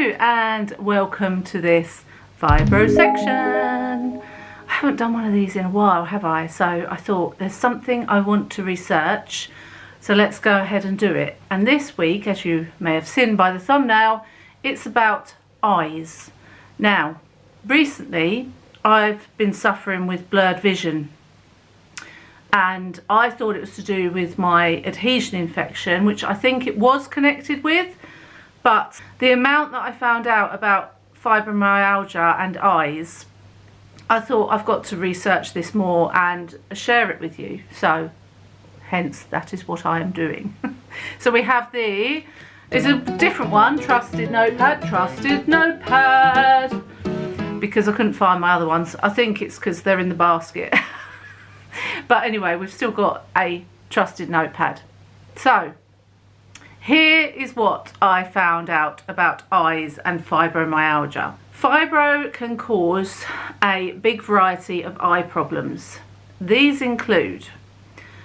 Hello and welcome to this Fibro section. I haven't done one of these in a while, have I? So I thought there's something I want to research, so let's go ahead and do it. And this week, as you may have seen by the thumbnail, it's about eyes. Now, recently I've been suffering with blurred vision, and I thought it was to do with my adhesion infection, which I think it was connected with, but the amount that I found out about fibromyalgia and eyes, I thought I've got to research this more and share it with you. So hence that is what I am doing. So we have it's a different one, trusted notepad, because I couldn't find my other ones. I think it's because they're in the basket. But anyway, we've still got a trusted notepad. So here is what I found out about eyes and fibromyalgia. Fibro can cause a big variety of eye problems. These include,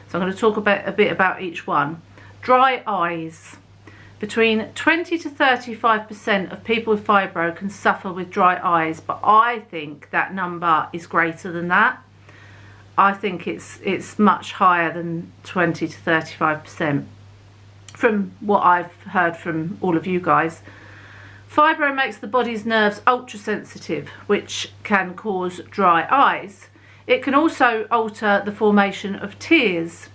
so I'm going to talk a bit about each one. Dry eyes. Between 20 to 35% of people with fibro can suffer with dry eyes, but I think that number is greater than that. I think it's much higher than 20 to 35%. From what I've heard from all of you guys. Fibro makes the body's nerves ultra sensitive, which can cause dry eyes. It can also alter the formation of tears.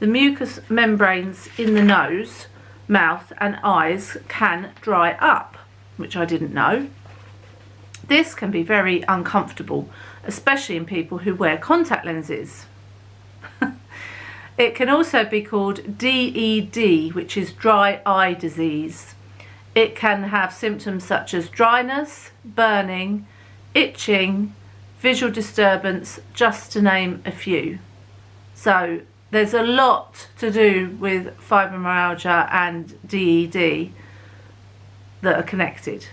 The mucous membranes in the nose, mouth and eyes can dry up, which I didn't know. This can be very uncomfortable, especially in people who wear contact lenses. It can also be called DED, which is dry eye disease. It can have symptoms such as dryness, burning, itching, visual disturbance, just to name a few. So there's a lot to do with fibromyalgia and DED that are connected.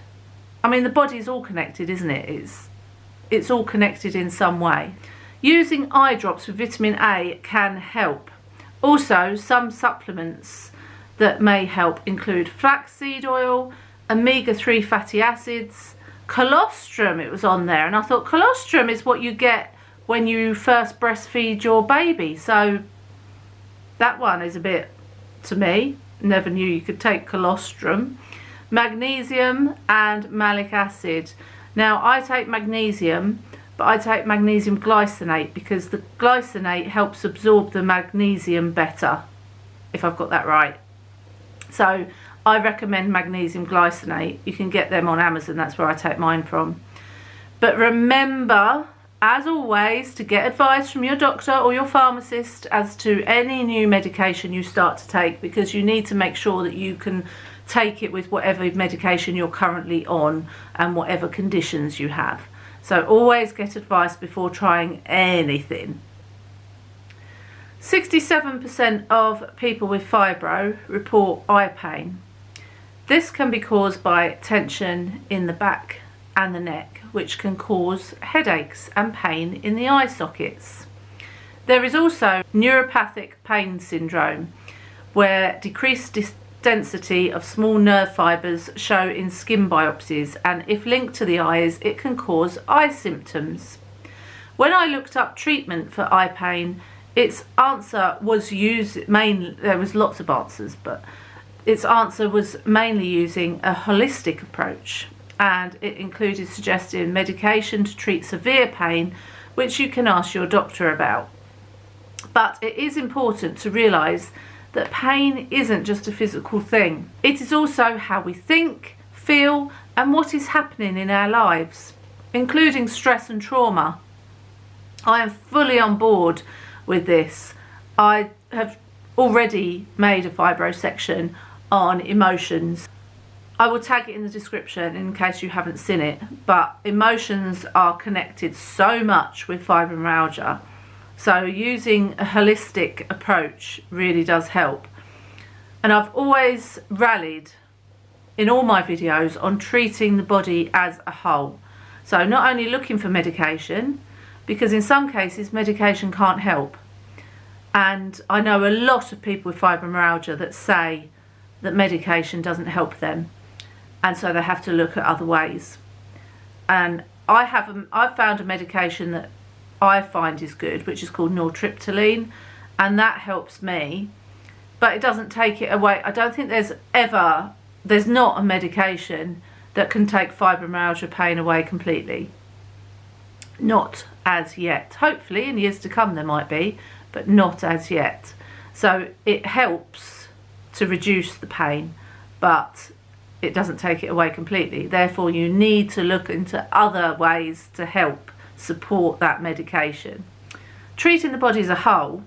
I mean, the body's all connected, isn't it? It's all connected in some way. Using eye drops with vitamin A can help. Also, some supplements that may help include flaxseed oil, omega-3 fatty acids, colostrum, it was on there, and I thought colostrum is what you get when you first breastfeed your baby. So that one is a bit, to me, never knew you could take colostrum. Magnesium and malic acid. Now I take magnesium, but I take magnesium glycinate because the glycinate helps absorb the magnesium better, if I've got that right. So I recommend magnesium glycinate. You can get them on Amazon, that's where I take mine from. But remember, as always, to get advice from your doctor or your pharmacist as to any new medication you start to take, because you need to make sure that you can take it with whatever medication you're currently on and whatever conditions you have. So always get advice before trying anything. 67% of people with fibro report eye pain. This can be caused by tension in the back and the neck, which can cause headaches and pain in the eye sockets. There is also neuropathic pain syndrome, where decreased density of small nerve fibres show in skin biopsies, and if linked to the eyes, it can cause eye symptoms. When I looked up treatment for eye pain, its answer was there was lots of answers, but its answer was mainly using a holistic approach, and it included suggesting medication to treat severe pain, which you can ask your doctor about. But it is important to realise that pain isn't just a physical thing. It is also how we think, feel, and what is happening in our lives, including stress and trauma. I am fully on board with this. I have already made a fibro section on emotions. I will tag it in the description in case you haven't seen it, but emotions are connected so much with fibromyalgia. So using a holistic approach really does help. And I've always rallied in all my videos on treating the body as a whole. So not only looking for medication, because in some cases medication can't help. And I know a lot of people with fibromyalgia that say that medication doesn't help them. and so they have to look at other ways. And I've found a medication that I find is good, which is called nortriptyline, and that helps me, but it doesn't take it away. I don't think there's not a medication that can take fibromyalgia pain away completely. Not as yet. Hopefully in years to come there might be, but not as yet. So it helps to reduce the pain, but it doesn't take it away completely. Therefore you need to look into other ways to help support that medication. Treating the body as a whole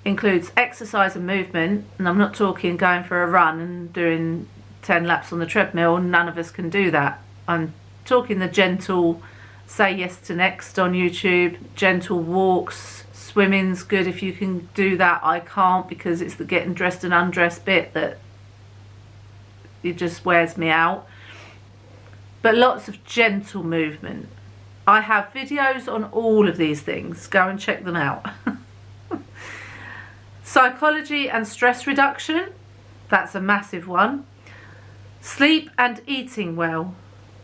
includes exercise and movement, and I'm not talking going for a run and doing 10 laps on the treadmill. None of us can do that. I'm talking the gentle say yes to next on YouTube, gentle walks. Swimming's good if you can do that. I can't, because it's the getting dressed and undressed bit that it just wears me out. But lots of gentle movement. I have videos on all of these things. Go and check them out. Psychology and stress reduction. That's a massive one. Sleep and eating well.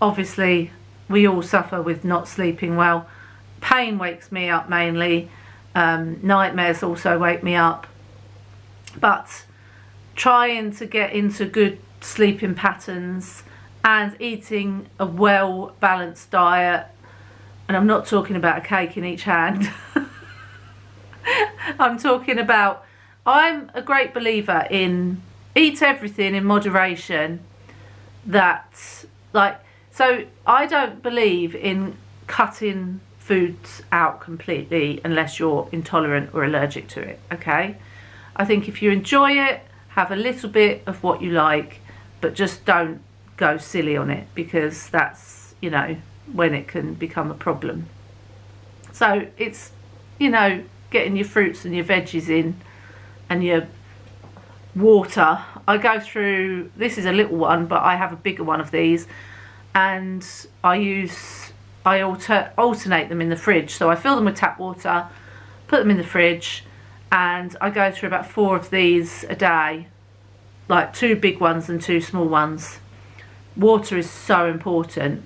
Obviously, we all suffer with not sleeping well. Pain wakes me up mainly. Nightmares also wake me up. But trying to get into good sleeping patterns and eating a well-balanced diet. And I'm not talking about a cake in each hand. I'm talking about, I'm a great believer in eat everything in moderation. So I don't believe in cutting foods out completely unless you're intolerant or allergic to it, okay? I think if you enjoy it, have a little bit of what you like, but just don't go silly on it, because that's, you know, when it can become a problem. So it's, you know, getting your fruits and your veggies in and your water. I go through, this is a little one, but I have a bigger one of these, and I alternate them in the fridge. So I fill them with tap water, put them in the fridge, and I go through about 4 of these a day, like 2 big ones and 2 small ones. Water is so important.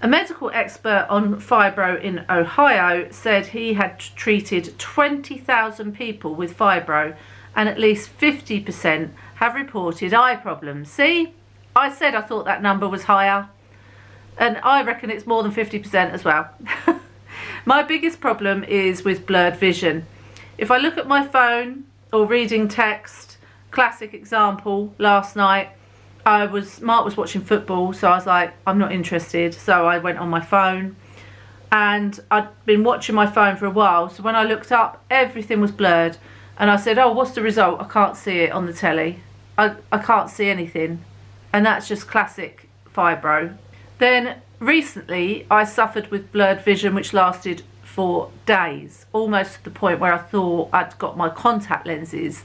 A medical expert on fibro in Ohio said he had treated 20,000 people with fibro, and at least 50% have reported eye problems. See, I said I thought that number was higher, and I reckon it's more than 50% as well. My biggest problem is with blurred vision. If I look at my phone or reading text, classic example, last night, Mark was watching football, so I was like, I'm not interested. So I went on my phone, and I'd been watching my phone for a while. So when I looked up, everything was blurred. And I said, oh, what's the result? I can't see it on the telly. I can't see anything. And that's just classic fibro. Then recently I suffered with blurred vision, which lasted for days, almost to the point where I thought I'd got my contact lenses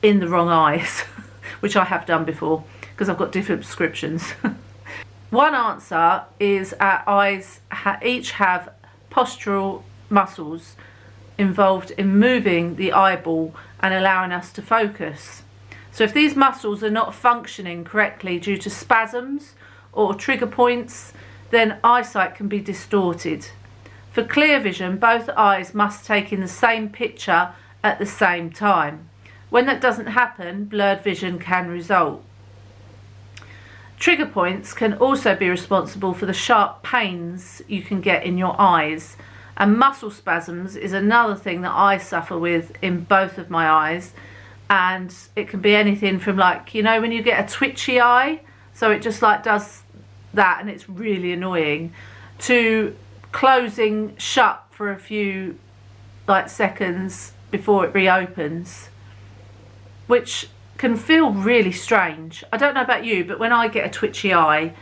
in the wrong eyes, which I have done before, because I've got different prescriptions. One answer is our eyes each have postural muscles involved in moving the eyeball and allowing us to focus. So if these muscles are not functioning correctly due to spasms or trigger points, then eyesight can be distorted. For clear vision, both eyes must take in the same picture at the same time. When that doesn't happen, blurred vision can result. Trigger points can also be responsible for the sharp pains you can get in your eyes, and muscle spasms is another thing that I suffer with in both of my eyes, and it can be anything from, like, you know, when you get a twitchy eye, so it just like does that and it's really annoying, to closing shut for a few like seconds before it reopens, which can feel really strange. I don't know about you, but when I get a twitchy eye,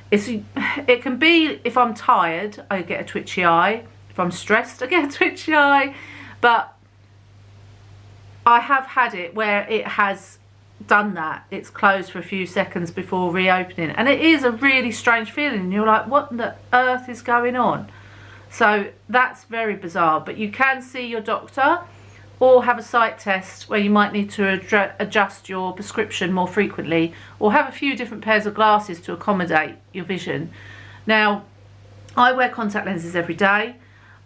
it can be, if I'm tired, I get a twitchy eye. If I'm stressed, I get a twitchy eye. But I have had it where it has done that. It's closed for a few seconds before reopening. And it is a really strange feeling. You're like, what the earth is going on? So that's very bizarre. But you can see your doctor or have a sight test where you might need to adjust your prescription more frequently, or have a few different pairs of glasses to accommodate your vision. Now, I wear contact lenses every day.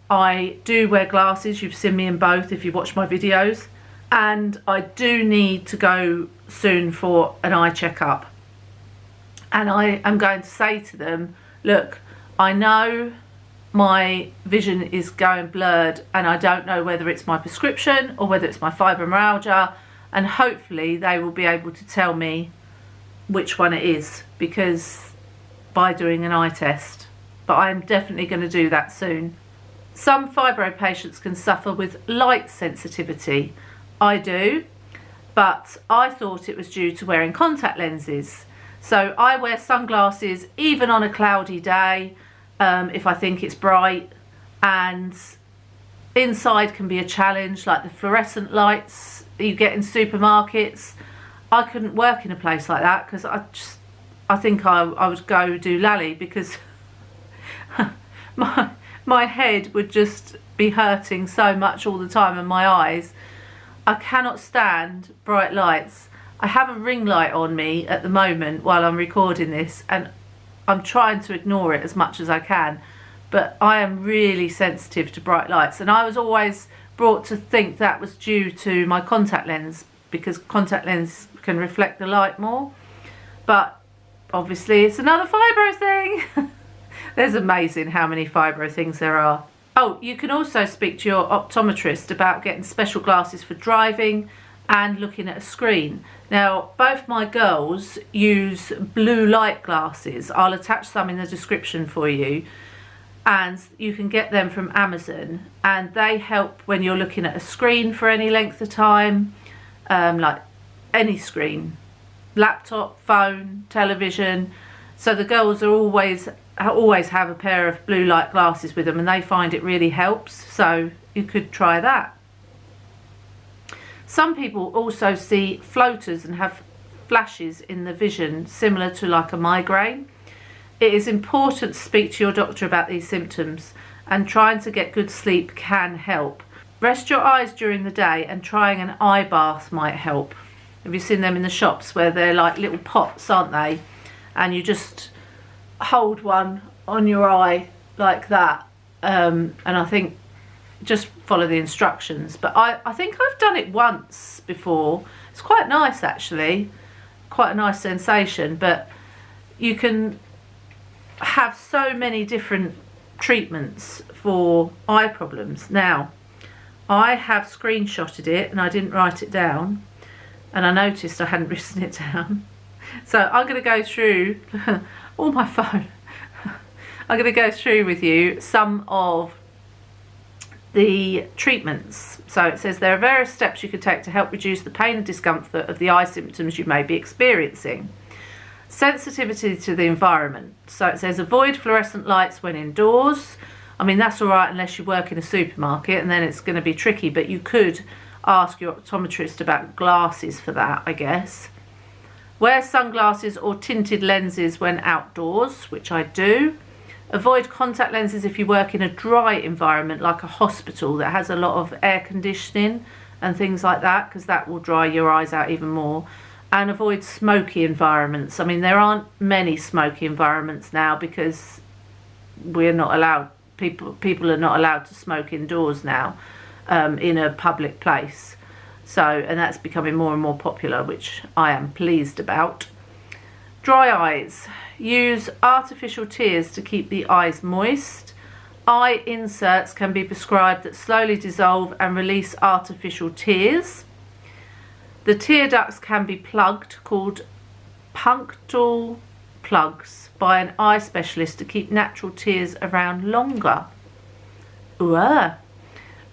I do wear glasses, you've seen me in both if you watch my videos, and I do need to go soon for an eye checkup. And I am going to say to them, look, I know my vision is going blurred and I don't know whether it's my prescription or whether it's my fibromyalgia, and hopefully they will be able to tell me which one it is, because by doing an eye test. But I am definitely going to do that soon. Some fibro patients can suffer with light sensitivity. I do, but I thought it was due to wearing contact lenses. So I wear sunglasses even on a cloudy day if I think it's bright, and inside can be a challenge, like the fluorescent lights you get in supermarkets. I couldn't work in a place like that because I think I would go do lally, because my head would just be hurting so much all the time, and my eyes. I cannot stand bright lights. I have a ring light on me at the moment while I'm recording this, and I'm trying to ignore it as much as I can, but I am really sensitive to bright lights, and I was always brought to think that was due to my contact lens, because contact lens can reflect the light more. But obviously it's another fibro thing. There's amazing how many fibro things there are. Oh, you can also speak to your optometrist about getting special glasses for driving and looking at a screen. Now, both my girls use blue light glasses. I'll attach some in the description for you, and you can get them from Amazon, and they help when you're looking at a screen for any length of time, like any screen, laptop, phone, television. So the girls are always have a pair of blue light glasses with them, and they find it really helps, so you could try that. Some people also see floaters and have flashes in the vision similar to like a migraine. It is important to speak to your doctor about these symptoms, and trying to get good sleep can help. Rest your eyes during the day, and trying an eye bath might help. Have you seen them in the shops where they're like little pots, aren't they? And you just hold one on your eye like that, and I think just follow the instructions. But I think I've done it once before. It's quite nice actually, quite a nice sensation. But you can have so many different treatments for eye problems. Now, I have screenshotted it and I didn't write it down, and I noticed I hadn't written it down. So I'm going to go through all my phone. I'm going to go through with you some of the treatments. So it says there are various steps you can take to help reduce the pain and discomfort of the eye symptoms you may be experiencing. Sensitivity to the environment. So it says avoid fluorescent lights when indoors. I mean, that's all right unless you work in a supermarket, and then it's going to be tricky, but you could ask your optometrist about glasses for that, I guess. Wear sunglasses or tinted lenses when outdoors, which I do. Avoid contact lenses if you work in a dry environment like a hospital that has a lot of air conditioning and things like that, because that will dry your eyes out even more. And avoid smoky environments. I mean, there aren't many smoky environments now because we're not allowed, people are not allowed to smoke indoors now in a public place. So, and that's becoming more and more popular, which I am pleased about. Dry eyes. Use artificial tears to keep the eyes moist. Eye inserts can be prescribed that slowly dissolve and release artificial tears. The tear ducts can be plugged, called punctal plugs, by an eye specialist to keep natural tears around longer. Ooh.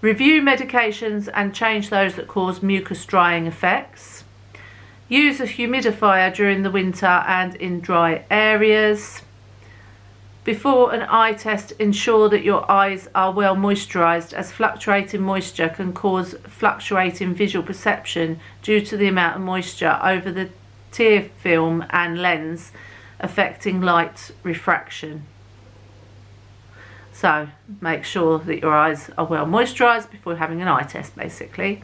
Review medications and change those that cause mucus drying effects. Use a humidifier during the winter and in dry areas. Before an eye test, ensure that your eyes are well moisturised, as fluctuating moisture can cause fluctuating visual perception due to the amount of moisture over the tear film and lens, affecting light refraction. So make sure that your eyes are well moisturised before having an eye test, basically.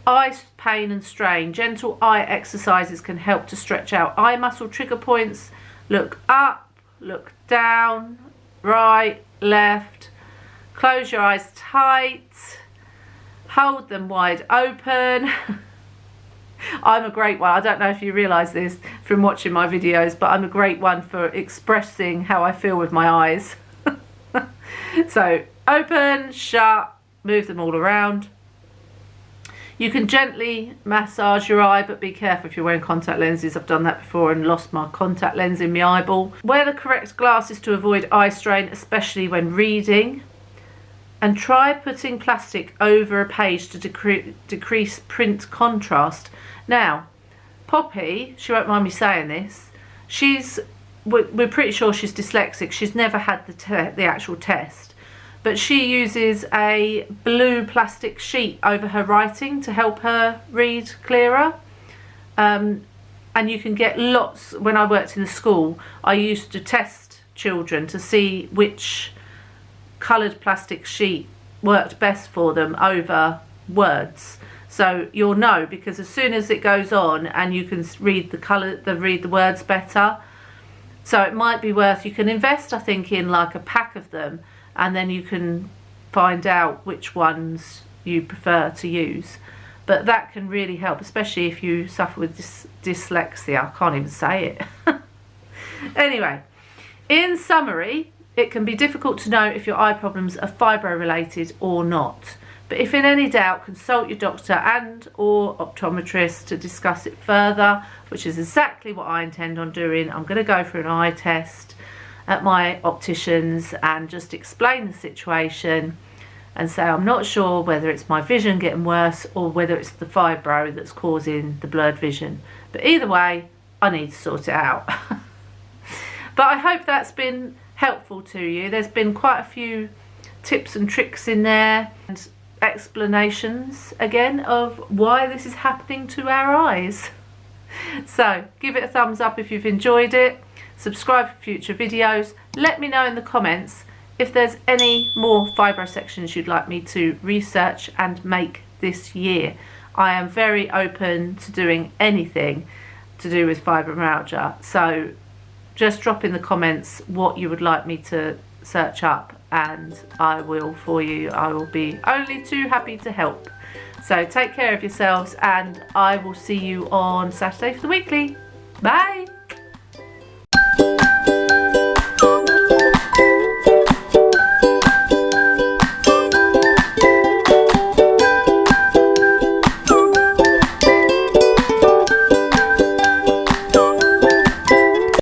eye pain and strain, gentle eye exercises can help to stretch out eye muscle trigger points. Look up, look down, right, left. Close your eyes tight. Hold them wide open. I'm a great one. I don't know if you realise this from watching my videos, but I'm a great one for expressing how I feel with my eyes. So open, shut, move them all around. You can gently massage your eye, but be careful if you're wearing contact lenses. I've done that before and lost my contact lens in my eyeball. Wear the correct glasses to avoid eye strain, especially when reading. And try putting plastic over a page to decrease print contrast. Now, Poppy, she won't mind me saying this, we're pretty sure she's dyslexic. She's never had the actual test. But she uses a blue plastic sheet over her writing to help her read clearer. And you can get lots. When I worked in the school, I used to test children to see which coloured plastic sheet worked best for them over words. So you'll know, because as soon as it goes on and you can read the words better. So it might be worth, you can invest, I think, in like a pack of them, and then you can find out which ones you prefer to use. But that can really help, especially if you suffer with dyslexia. I can't even say it. Anyway, in summary, it can be difficult to know if your eye problems are fibro related or not. But if in any doubt, consult your doctor and or optometrist to discuss it further, which is exactly what I intend on doing. I'm going to go for an eye test at my optician's and just explain the situation and say I'm not sure whether it's my vision getting worse or whether it's the fibro that's causing the blurred vision. But either way, I need to sort it out. But I hope that's been helpful to you. There's been quite a few tips and tricks in there and explanations again of why this is happening to our eyes. So give it a thumbs up if you've enjoyed it. Subscribe for future videos. Let me know in the comments if there's any more fibro sections you'd like me to research and make this year. I am very open to doing anything to do with fibromyalgia, so just drop in the comments what you would like me to search up and I will for you. I will be only too happy to help. So take care of yourselves and I will see you on Saturday for the weekly. Bye!